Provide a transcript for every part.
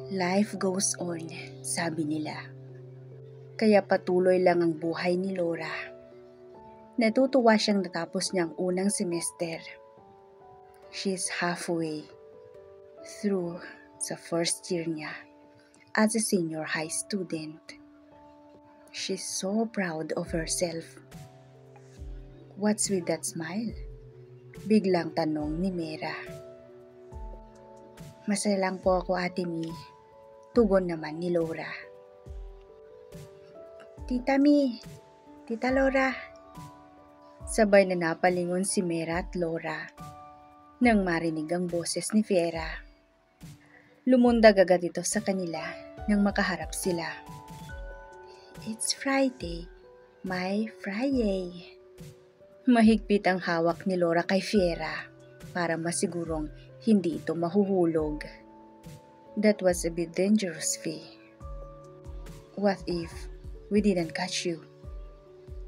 Life goes on, sabi nila. Kaya patuloy lang ang buhay ni Laura. Natutuwa siyang natapos niyang unang semester. She's halfway through sa first year niya as a senior high student. She's so proud of herself. What's with that smile? Biglang tanong ni Mera. Masaya lang po ako, Ate Mi. Tugon naman ni Laura. Tita Mi, Tita Laura. Sabay na napalingon si Mera at Laura nang marinig ang boses ni Fiera. Lumundag agad ito sa kanila nang makaharap sila. It's Friday, my Friday. Mahigpit ang hawak ni Laura kay Fiera para masigurong hindi ito mahuhulog. That was a bit dangerous, Fi. What if we didn't catch you?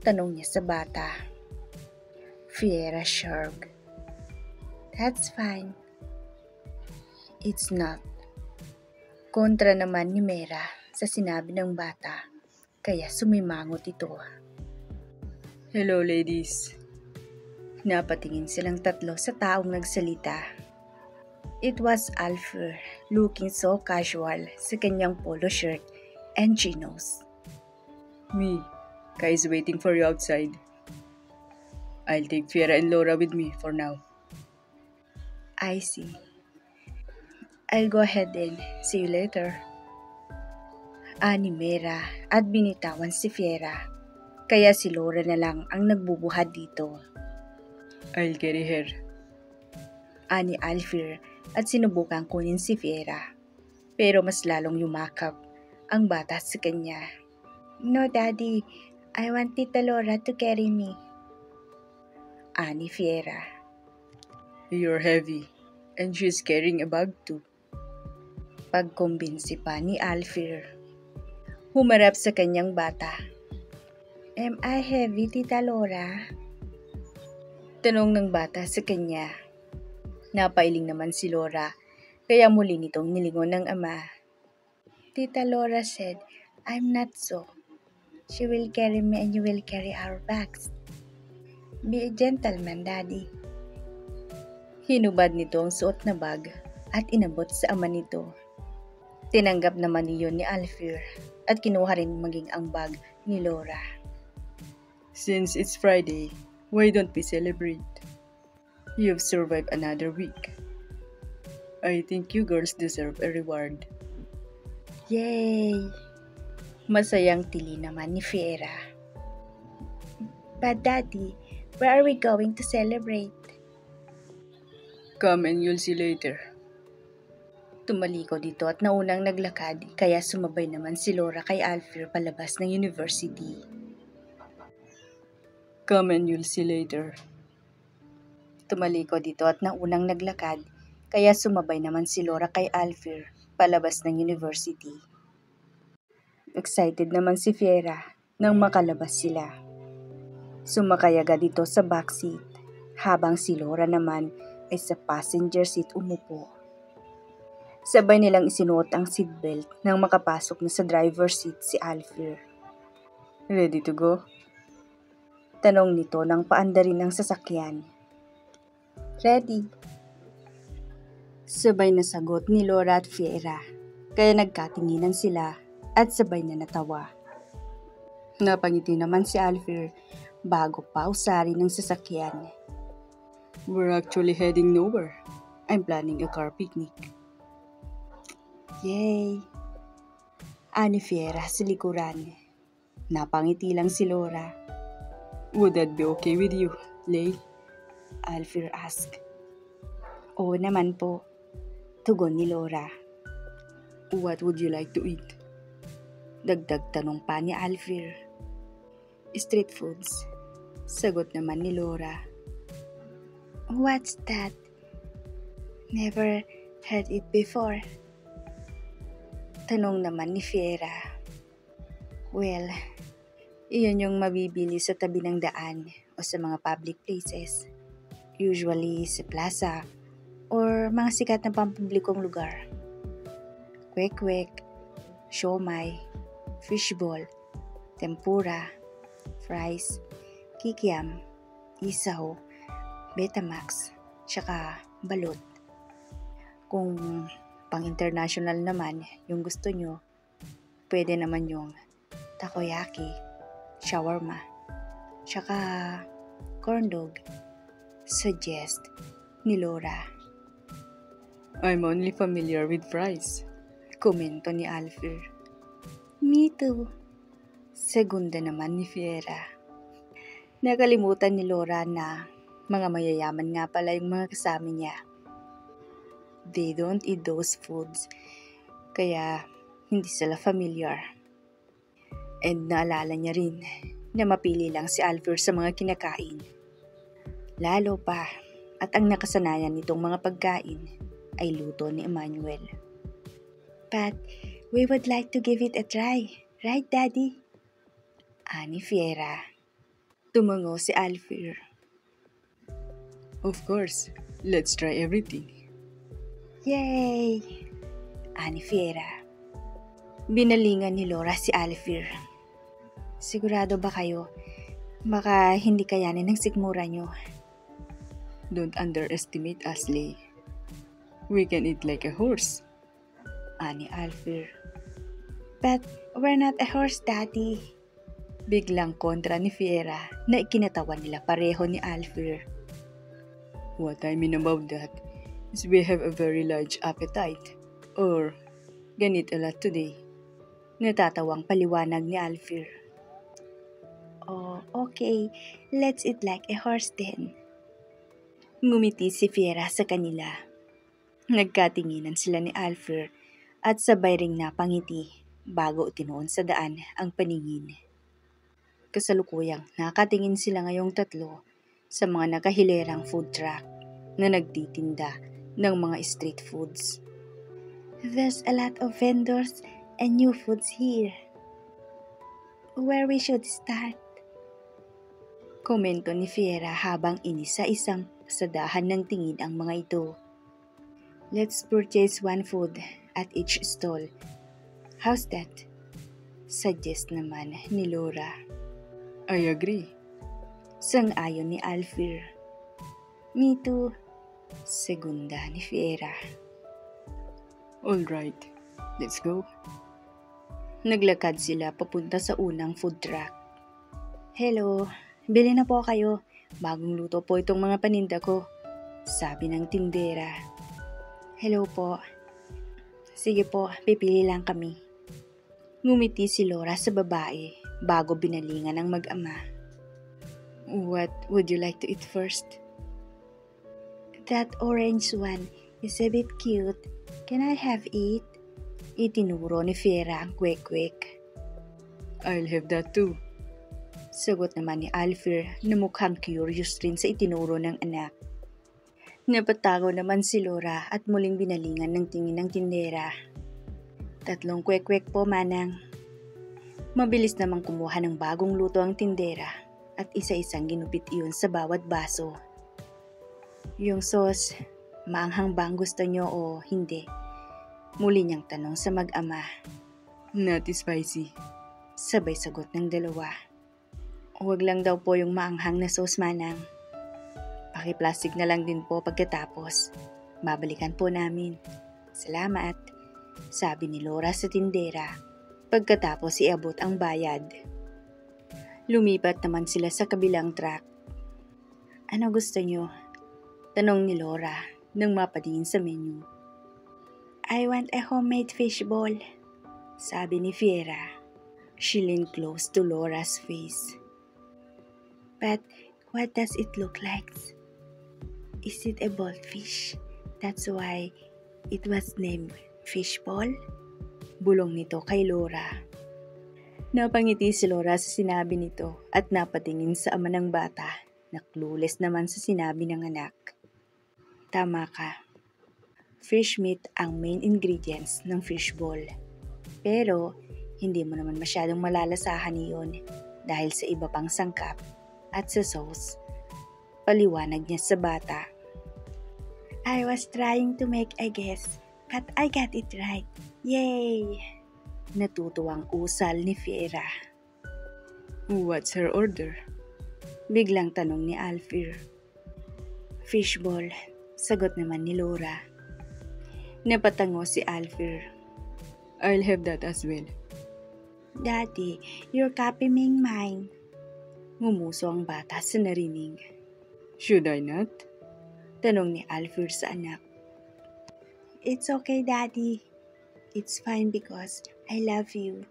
Tanong niya sa bata. Fiera shrugged. That's fine. It's not. Kontra naman ni Mera sa sinabi ng bata, kaya sumimangot ito. Hello, ladies. Napatingin silang tatlo sa taong nagsalita. It was Alfred, looking so casual sa kanyang polo shirt and chinos. Me, Kai is waiting for you outside. I'll take Fiera and Laura with me for now. I see. I'll go ahead then. See you later. Ani Mera at binitawan si Fiera, kaya si Laura na lang ang nagbubuhat dito. I'll carry her. Ani Alfred at sinubukang kunin si Fiera, pero mas lalong yumakap ang bata sa kanya. No, Daddy. I want Tita Laura to carry me. Ani Fiera. You're heavy, and she's carrying a bag too. Pagkumbinsi pa ni Alfred. Humarap sa kanyang bata. Am I heavy, Tita Laura? Tanong ng bata sa kanya. Napailing naman si Laura, kaya muli nitong nilingon ng ama. Tita Laura said, I'm not so. She will carry me and you will carry our bags. Be a gentleman, Daddy. Hinubad nito ang suot na bag at inabot sa ama nito. Tinanggap naman niyon ni Alfred at kinuha rin maging ang bag ni Laura. Since it's Friday, why don't we celebrate? You've survived another week. I think you girls deserve a reward. Yay! Masayang tili naman ni Fiera. But Daddy, where are we going to celebrate? Come and you'll see later. Tumaliko dito at naunang naglakad, kaya sumabay naman si Laura kay Alfred palabas ng university. Come and you'll see later. Tumaliko dito at naunang naglakad, kaya sumabay naman si Laura kay Alfred palabas ng university. Excited naman si Fiera nang makalabas sila. Sumakay agad dito sa backseat, habang si Laura naman ay sa passenger seat umupo. Sabay nilang isinuot ang seatbelt nang makapasok na sa driver's seat si Alfred. Ready to go? Tanong nito nang paandarin ng sasakyan. Ready. Sabay na sagot ni Laura at Fiera, kaya nagkatinginan sila at sabay na natawa. Napangiti naman si Alfred bago pa usarin ng sasakyan. We're actually heading nowhere. I'm planning a car picnic. Yay! Ani Fiera sa likuran. Napangiti lang si Laura. Would that be okay with you, Lay? Alfred asked. Oo naman po, tugon ni Laura. What would you like to eat? Dagdag tanong pa ni Alfred. Street foods, sagot naman ni Laura. What's that? Never heard it before. Tanong naman ni Fiera. Well, iyon yung mabibili sa tabi ng daan o sa mga public places. Usually sa plaza or mga sikat na pampublikong lugar. kwek-kwek, siomay, fishball, tempura, fries, kikiam, isaw, Betamax, tsaka balot. Kung pang-international naman yung gusto nyo, pwede naman yung takoyaki, shawarma, tsaka corn dog. Suggest ni Laura. I'm only familiar with fries. Komento ni Alfie. Me too. Segunda naman ni Fiera. Nakalimutan ni Laura na mga mayayaman nga pala yung mga kasama niya. They don't eat those foods, kaya hindi sila familiar. And naalala niya rin na mapili lang si Alfie sa mga kinakain. Lalo pa, at ang nakasanayan nitong mga pagkain ay luto ni Emmanuel. But we would like to give it a try, right Daddy? Ani Fiera. Tumango si Alfie. Of course, let's try everything. Yay! Ani Fiera. Binalingan ni Laura si Alfie. Sigurado ba kayo? Baka hindi kayanin ng sikmura nyo. Don't underestimate us, Lay. We can eat like a horse. Ani Alfie. But we're not a horse, Daddy. Biglang kontra ni Fiera na ikinatawan nila pareho ni Alfie. What I mean about that is we have a very large appetite. Or, can eat a lot today. Natatawang paliwanag ni Alfie. Oh, okay. Let's eat like a horse then. Ngumiti si Fiera sa kanila. Nagkatinginan sila ni Alfie at sabay ring napangiti bago tinuon sa daan ang paningin. Kasalukuyang nakatingin sila ngayong tatlo sa mga nakahilerang food truck na nagtitinda ng mga street foods. There's a lot of vendors and new foods here. Where we should start? Komento ni Fiera habang inisa-isang sadahan ng tingin ang mga ito. Let's purchase one food at each stall. How's that? Suggest naman ni Laura. I agree. Sang-ayon ni Alfie. Me too. Segunda ni Fiera. All right, let's go. Naglakad sila papunta sa unang food truck. Hello, bili na po kayo. Bagong luto po itong mga paninda ko. Sabi ng tindera. Hello po. Sige po, pipili lang kami. Ngumiti si Laura sa babae bago binalingan ng mag-ama. What would you like to eat first? That orange one is a bit cute. Can I have it? Itinuro ni Fiera ang kwek-kwek. I'll have that too. Sagot naman ni Alfie na mukhang curious rin sa itinuro ng anak. Napatago naman si Laura at muling binalingan ng tingin ng tindera. 3 kwek-kwek po, manang. Mabilis namang kumuha ng bagong luto ang tindera at isa-isang ginupit iyon sa bawat baso. Yung sauce, maanghang ba ang gusto nyo o hindi? Muli niyang tanong sa mag-ama. Not spicy. Sabay sagot ng dalawa. Huwag lang daw po yung maanghang na sauce, manang. Paki-plastic na lang din po pagkatapos. Babalikan po namin. Salamat, sabi ni Laura sa tindera pagkatapos iabot ang bayad. Lumipat naman sila sa kabilang truck. Ano gusto nyo? Tanong ni Laura nang mapatingin sa menu. I want a homemade fishball, sabi ni Fiera. She leaned close to Laura's face. But what does it look like? Is it a goldfish? That's why it was named fishball? Bulong nito kay Laura. Napangiti si Laura sa sinabi nito at napatingin sa ama ng bata na clueless naman sa sinabi ng anak. Tama ka. Fish meat ang main ingredients ng fishball. Pero hindi mo naman masyadong malalasahan iyon dahil sa iba pang sangkap at sa sauce. Paliwanag niya sa bata. I was trying to make a guess, At I got it right. Yay! Natutuwang usal ni Fiera. What's her order? Biglang tanong ni Alfie. Fishball, sagot naman ni Laura. Napatango si Alfie. I'll have that as well. Daddy, you're copying mine. Ngumuso ang bata sa narinig. Should I not? Tanong ni Alfie sa anak. It's okay, Daddy. It's fine because I love you.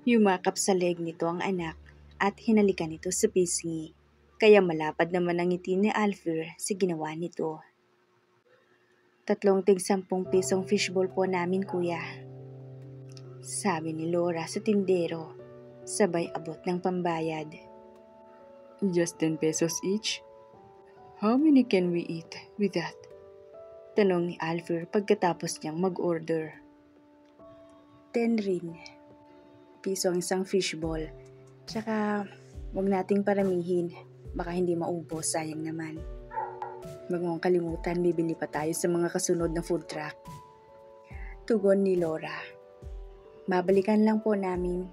Yumakap sa leg nito ang anak at hinalikan nito sa pisngi. Kaya malapad naman ang ngiti ni Alfie sa ginawa nito. 30 pisong fishball po namin, kuya. Sabi ni Laura sa tindero, sabay abot ng pambayad. Just 10 pesos each? How many can we eat with that? Tanong ni Alfie pagkatapos niyang mag-order. 10 rin. Piso ang isang fishball. Tsaka, wag nating paramihin. Baka hindi maubos, sayang naman. Wag mong kalimutan, bibili pa tayo sa mga kasunod na food truck. Tugon ni Laura. Babalikan lang po namin.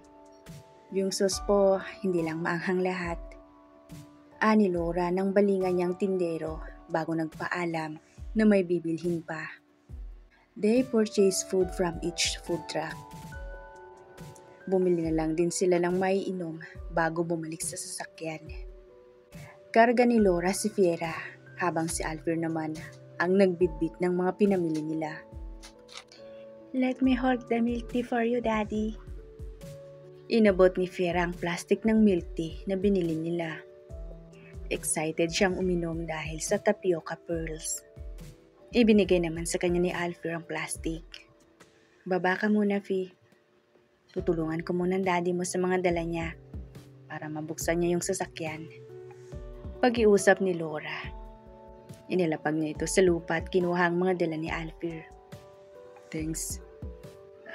Yung sauce po, hindi lang maanghang lahat. Ani Laura nang balingan niyang tindero bago nagpaalam na may bibilhin pa. They purchased food from each food truck. Bumili na lang din sila ng maiinom bago bumalik sa sasakyan. Karga ni Laura si Fiera habang si Alfie naman ang nagbitbit ng mga pinamili nila. Let me hold the milk tea for you, Daddy. Inabot ni Fiera ang plastic ng milk tea na binili nila. Excited siyang uminom dahil sa tapioca pearls. Ibinigay naman sa kanya ni Alfie ang plastic. Baba ka muna, Fi. Tutulungan ko muna ang daddy mo sa mga dala niya para mabuksan niya yung sasakyan. Pag-iusap ni Laura. Inilapag niya ito sa lupa at kinuha ang mga dala ni Alfie. Thanks.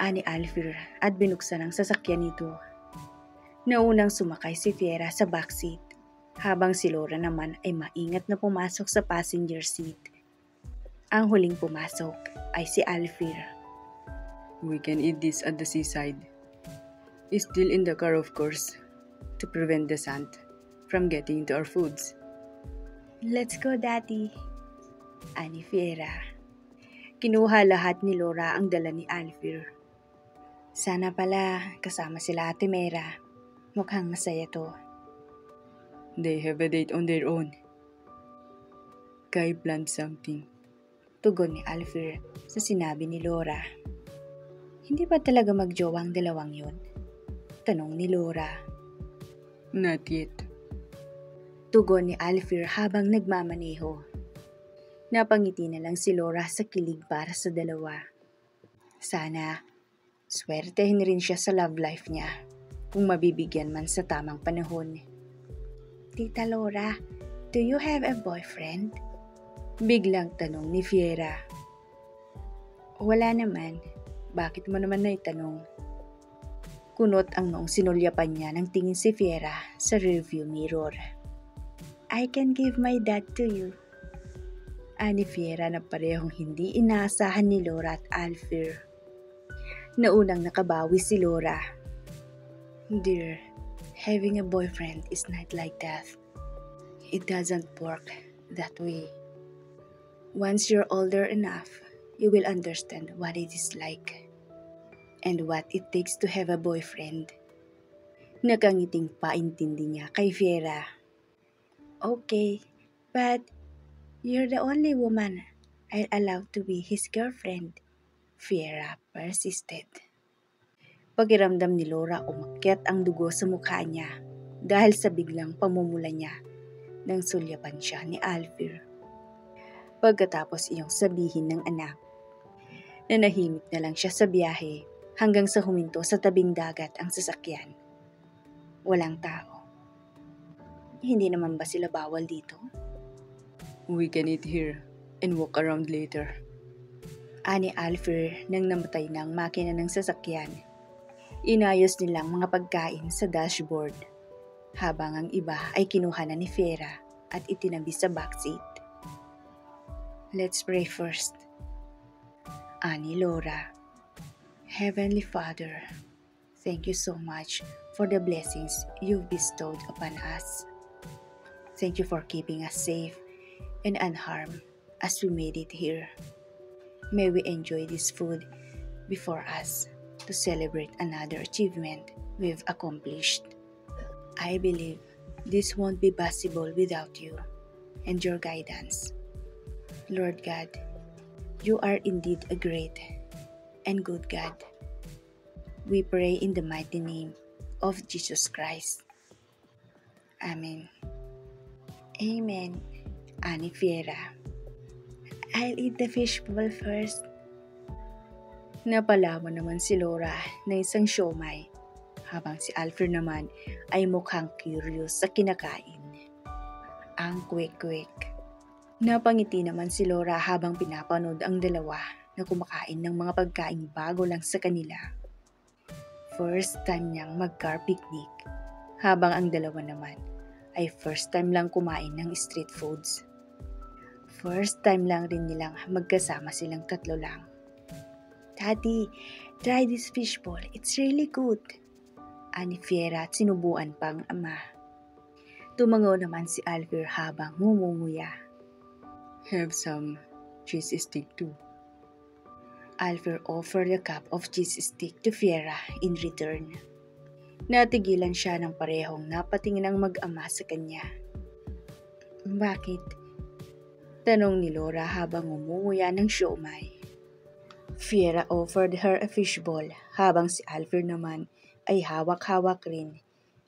Ani Alfie at binuksan ang sasakyan nito. Naunang sumakay si Fiera sa backseat habang si Laura naman ay maingat na pumasok sa passenger seat. Ang huling pumasok ay si Alfie. We can eat this at the seaside. Still in the car, of course, to prevent the sand from getting into our foods. Let's go, Daddy. Ani Fiera. Kinuha lahat ni Laura ang dala ni Alfie. Sana pala kasama sila Ate Mera. Mukhang masaya to. They have a date on their own. Kai planned something. Tugon ni Alfie sa sinabi ni Laura. Hindi ba talaga magjowa ang dalawang yun? Tanong ni Laura. Not yet. Tugon ni Alfie habang nagmamaneho. Napangiti na lang si Laura sa kilig para sa dalawa. Sana, swertehin rin siya sa love life niya kung mabibigyan man sa tamang panahon. Tita Laura, do you have a boyfriend? Biglang tanong ni Fiera. Wala naman. Bakit mo naman naitanong? Kunot ang noong sinulyapan niya ng tingin si Fiera sa rearview mirror. I can give my dad to you. Ani Fiera na parehong hindi inaasahan ni Laura at Alfie. Naunang nakabawi si Laura. Dear, having a boyfriend is not like that. It doesn't work that way. Once you're older enough, you will understand what it is like and what it takes to have a boyfriend. Nakangiting paintindi niya kay Fiera. Okay, but you're the only woman I'll allow to be his girlfriend, Fiera persisted. Pakiramdam ni Laura umakyat ang dugo sa mukha niya dahil sa biglang pamumula niya nang sulyapan siya ni Alfie. Pagkatapos iyong sabihin ng anak, nanahimik na lang siya sa biyahe hanggang sa huminto sa tabing dagat ang sasakyan. Walang tao. Hindi naman ba sila bawal dito? We can eat here and walk around later. Ani Alfie nang namatay na ang makina ng sasakyan. Inayos nilang mga pagkain sa dashboard habang ang iba ay kinuha na ni Fiera at itinabi sa backseat. Let's pray first. ani Laura. Heavenly Father, thank you so much for the blessings you've bestowed upon us. Thank you for keeping us safe and unharmed as we made it here. May we enjoy this food before us to celebrate another achievement we've accomplished. I believe this won't be possible without you and your guidance. Lord God, you are indeed a great and good God. We pray in the mighty name of Jesus Christ. Amen. Amen. Ani Fiera. I'll eat the fishball first. Napalaman naman si Laura na isang siomai, habang si Alfred naman ay mukhang curious sa kinakain. Ang quick-quick. Napangiti naman si Laura habang pinapanood ang dalawa na kumakain ng mga pagkain bago lang sa kanila. First time niyang mag-car picnic, habang ang dalawa naman ay first time lang kumain ng street foods. First time lang rin nilang magkasama silang tatlo lang. Daddy, try this fishball. It's really good. Ani Fiera at sinubuan pang ama. Tumango naman si Alfred habang ngumunguya. Have some cheese stick too. Alfred offered a cup of cheese stick to Fiera in return. Natigilan siya ng parehong napatingin ang mag-ama sa kanya. Bakit? Tanong ni Laura habang ngumunguya ng siomai. Fiera offered her a fishball habang si Alfred naman ay hawak-hawak rin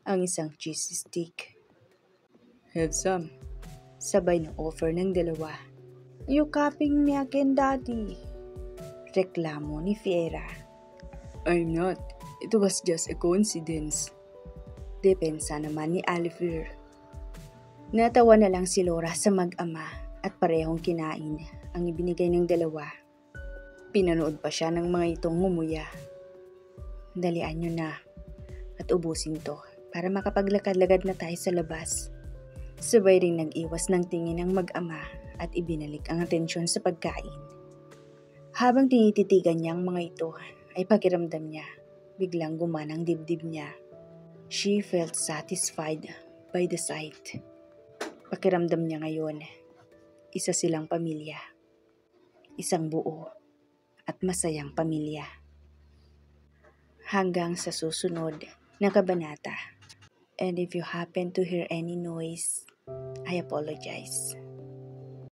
ang isang cheese stick. Have some. Sabay na offer ng dalawa. You copying me again, Daddy? Reklamo ni Fiera. I'm not. It was just a coincidence. Depensa naman ni Alfred. Natawa na lang si Laura sa mag-ama at parehong kinain ang ibinigay ng dalawa. Pinanood pa siya ng mga itong ngumuya. Dalian nyo na at ubusin to para makapaglakad-lagad na tayo sa labas. Sabay ring nag-iwas ng tingin ng mag-ama at ibinalik ang atensyon sa pagkain. Habang tinititigan niya ang mga ito ay pakiramdam niya, biglang gumanang dibdib niya. She felt satisfied by the sight. Pakiramdam niya ngayon, isa silang pamilya. Isang buo at masayang pamilya. Hanggang sa susunod na kabanata. And if you happen to hear any noise, I apologize.